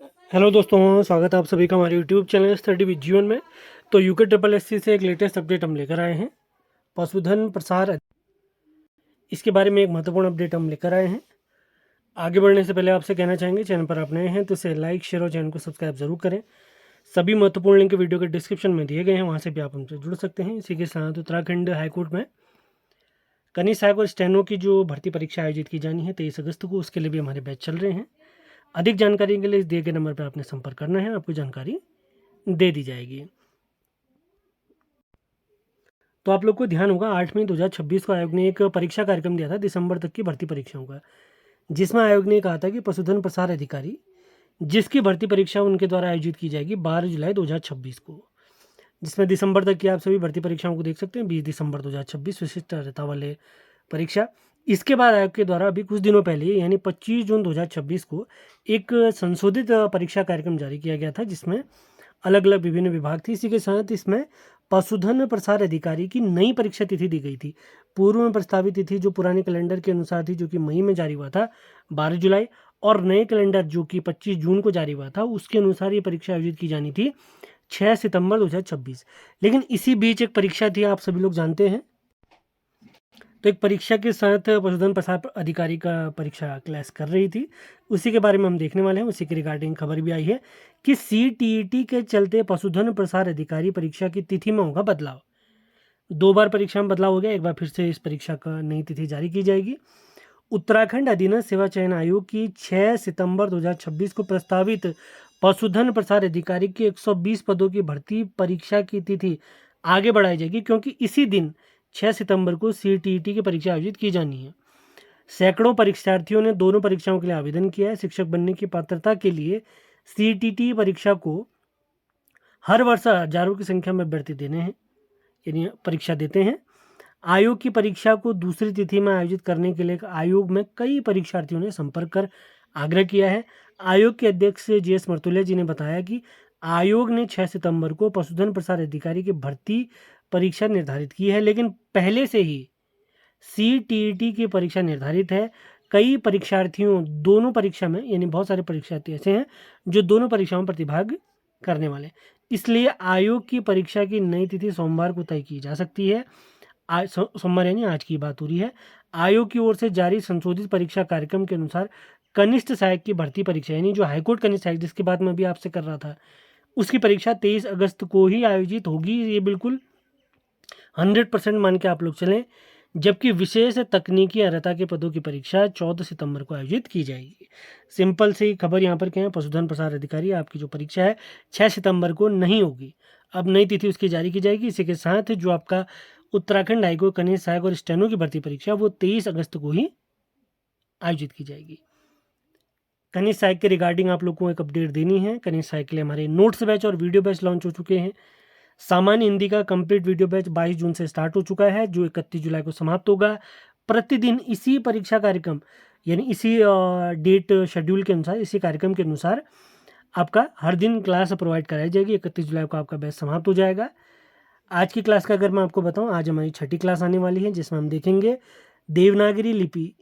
Hello दोस्तों, स्वागत है आप सभी का हमारे यूट्यूब चैनल स्टडी विद जीवन में। तो यूके ट्रिपल एस सी से एक लेटेस्ट अपडेट हम लेकर आए हैं। पशुधन प्रसार, इसके बारे में एक महत्वपूर्ण अपडेट हम लेकर आए हैं। आगे बढ़ने से पहले आपसे कहना चाहेंगे, चैनल पर आप नए हैं तो इसे लाइक, शेयर और चैनल को सब्सक्राइब जरूर करें। सभी महत्वपूर्ण लिंक वीडियो के डिस्क्रिप्शन में दिए गए हैं, वहाँ से भी आप हमसे जुड़ सकते हैं। इसी के साथ उत्तराखंड हाईकोर्ट में कनीय सहायक और स्टेनो की जो भर्ती परीक्षा आयोजित की जानी है 23 अगस्त को, उसके लिए भी हमारे बैच चल रहे हैं। अधिक जानकारी के लिए इस दिए गए नंबर पर आपने संपर्क करना है, आपको जानकारी दे दी जाएगी। तो आप लोग को ध्यान होगा 8 मई 2026 को आयोग ने एक परीक्षा कार्यक्रम दिया था दिसंबर तक की भर्ती परीक्षाओं का, जिसमें आयोग ने कहा था कि पशुधन प्रसार अधिकारी जिसकी भर्ती परीक्षा उनके द्वारा आयोजित की जाएगी 12 जुलाई 2026 को, जिसमें दिसंबर तक की आप सभी भर्ती परीक्षाओं को देख सकते हैं। 20 दिसंबर 2026 विशिष्ट अर्हता वाले परीक्षा। इसके बाद आयोग के द्वारा अभी कुछ दिनों पहले यानी 25 जून 2026 को एक संशोधित परीक्षा कार्यक्रम जारी किया गया था, जिसमें अलग अलग विभिन्न विभाग थी। इसी के साथ इसमें पशुधन प्रसार अधिकारी की नई परीक्षा तिथि दी गई थी। पूर्व में प्रस्तावित तिथि जो पुराने कैलेंडर के अनुसार थी, जो कि मई में जारी हुआ था 12 जुलाई, और नए कैलेंडर जो कि 25 जून को जारी हुआ था, उसके अनुसार ये परीक्षा आयोजित की जानी थी 6 सितंबर 2026। लेकिन इसी बीच एक परीक्षा थी, आप सभी लोग जानते हैं। तो एक परीक्षा के साथ पशुधन प्रसार अधिकारी का परीक्षा क्लैश कर रही थी, उसी के बारे में हम देखने वाले हैं। उसी के रिगार्डिंग खबर भी आई है कि सीटीईटी के चलते पशुधन प्रसार अधिकारी परीक्षा की तिथि में होगा बदलाव। 2 बार परीक्षा में बदलाव हो गया, एक बार फिर से इस परीक्षा का नई तिथि जारी की जाएगी। उत्तराखंड अधीनस्थ सेवा चयन आयोग की 6 सितंबर 2026 को प्रस्तावित पशुधन प्रसार अधिकारी की 120 पदों की भर्ती परीक्षा की तिथि आगे बढ़ाई जाएगी, क्योंकि इसी दिन 6 सितंबर को सीटीईटी की परीक्षा आयोजित की जानी है। सैकड़ों परीक्षार्थियों ने दोनों परीक्षाओं के लिए आवेदन किया है। शिक्षक बनने की पात्रता के लिए सीटीईटी परीक्षा को हर वर्ष हजारों की संख्या में अभ्यर्थी देने हैं, यानी परीक्षा देते हैं। आयोग की परीक्षा को दूसरी तिथि में आयोजित करने के लिए आयोग में कई परीक्षार्थियों ने संपर्क कर आग्रह किया है। आयोग के अध्यक्ष जीएस मर्तुलिया जी ने बताया कि आयोग ने 6 सितंबर को पशुधन प्रसार अधिकारी की भर्ती परीक्षा निर्धारित की है, लेकिन पहले से ही सीटीईटी की परीक्षा निर्धारित है। कई परीक्षार्थियों दोनों परीक्षा में, यानी बहुत सारे परीक्षार्थी ऐसे हैं जो दोनों परीक्षाओं में प्रतिभाग करने वाले, इसलिए आयोग की परीक्षा की नई तिथि सोमवार को तय की जा सकती है। आज सोमवार यानी आज की बात हो रही है। आयोग की ओर से जारी संशोधित परीक्षा कार्यक्रम के अनुसार कनिष्ठ सहायक की भर्ती परीक्षा, यानी जो हाईकोर्ट कनिष्ठ सहायक जिसकी बात मैं अभी आपसे कर रहा था, उसकी परीक्षा 23 अगस्त को ही आयोजित होगी। ये बिल्कुल 100% मान के आप लोग चलें। जबकि विशेष तकनीकी अर्हता के पदों की परीक्षा 14 सितंबर को आयोजित की जाएगी। सिंपल सी खबर यहाँ पर क्या है, पशुधन प्रसार अधिकारी आपकी जो परीक्षा है 6 सितंबर को नहीं होगी, अब नई तिथि उसकी जारी की जाएगी। इसी के साथ जो आपका उत्तराखंड हाईकोर्ट कनीय सहायक और स्टेनो की भर्ती परीक्षा वो 23 अगस्त को ही आयोजित की जाएगी। कनीय सहायक के रिगार्डिंग आप लोग को एक अपडेट देनी है। कनीय सहायक के लिए हमारे नोट्स बैच और वीडियो बैच लॉन्च हो चुके हैं। सामान्य हिंदी का कंप्लीट वीडियो बैच 22 जून से स्टार्ट हो चुका है, जो 31 जुलाई को समाप्त होगा। प्रतिदिन इसी परीक्षा कार्यक्रम, यानी इसी डेट शेड्यूल के अनुसार, इसी कार्यक्रम के अनुसार आपका हर दिन क्लास प्रोवाइड कराई जाएगी। 31 जुलाई को आपका बैच समाप्त हो जाएगा। आज की क्लास का अगर मैं आपको बताऊं, आज हमारी 6ठी क्लास आने वाली है, जिसमें हम देखेंगे देवनागरी लिपि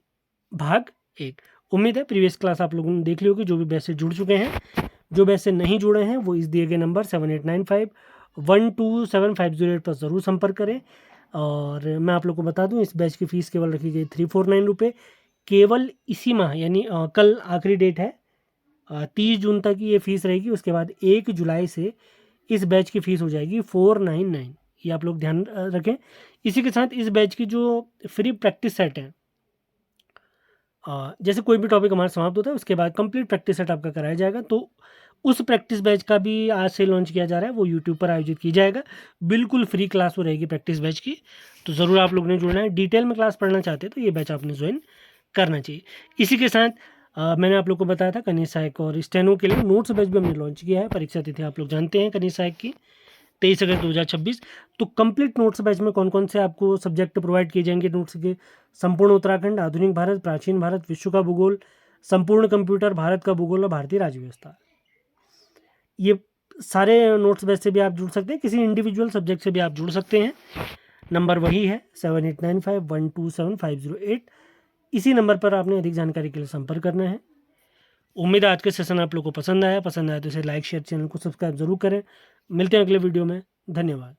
भाग 1। उम्मीद है प्रीवियस क्लास आप लोगों ने देख ली होगी, जो भी बैच से जुड़ चुके हैं। जो बैच से नहीं जुड़े हैं वो इस दिए गए नंबर 7895127508 पर ज़रूर संपर्क करें। और मैं आप लोग को बता दूं, इस बैच की फ़ीस केवल रखी गई 349 रुपये, केवल इसी माह, यानी कल आखिरी डेट है, 30 जून तक ये फ़ीस रहेगी। उसके बाद 1 जुलाई से इस बैच की फ़ीस हो जाएगी 499। ये आप लोग ध्यान रखें। इसी के साथ इस बैच की जो फ्री प्रैक्टिस सेट है, जैसे कोई भी टॉपिक हमारा समाप्त होता है उसके बाद कंप्लीट प्रैक्टिस सेट आपका कराया जाएगा। तो उस प्रैक्टिस बैच का भी आज से लॉन्च किया जा रहा है, वो यूट्यूब पर आयोजित की जाएगा। बिल्कुल फ्री क्लास हो रहेगी प्रैक्टिस बैच की, तो ज़रूर आप लोग ने जुड़ना है। डिटेल में क्लास पढ़ना चाहते हैं तो ये बैच आपने ज्वाइन करना चाहिए। इसी के साथ मैंने आप लोग को बताया था कनीय सहायक और स्टेनो के लिए नोट्स बैच भी हमने लॉन्च किया है। परीक्षा तिथि आप लोग जानते हैं कनीय सहायक की 23 अगस्त 2026। तो कंप्लीट नोट्स बैच में कौन कौन से आपको सब्जेक्ट प्रोवाइड किए जाएंगे नोट्स के? संपूर्ण उत्तराखंड, आधुनिक भारत, प्राचीन भारत, विश्व का भूगोल, संपूर्ण कंप्यूटर, भारत का भूगोल और भारतीय राज्य व्यवस्था। ये सारे नोट्स बैच से भी आप जुड़ सकते हैं, किसी इंडिविजुअल सब्जेक्ट से भी आप जुड़ सकते हैं। नंबर वही है 7895127508। इसी नंबर पर आपने अधिक जानकारी के लिए संपर्क करना है। उम्मीद है आज के सेशन आप लोग को पसंद आया तो इसे लाइक शेयर चैनल को सब्सक्राइब जरूर करें। मिलते हैं अगले वीडियो में। धन्यवाद।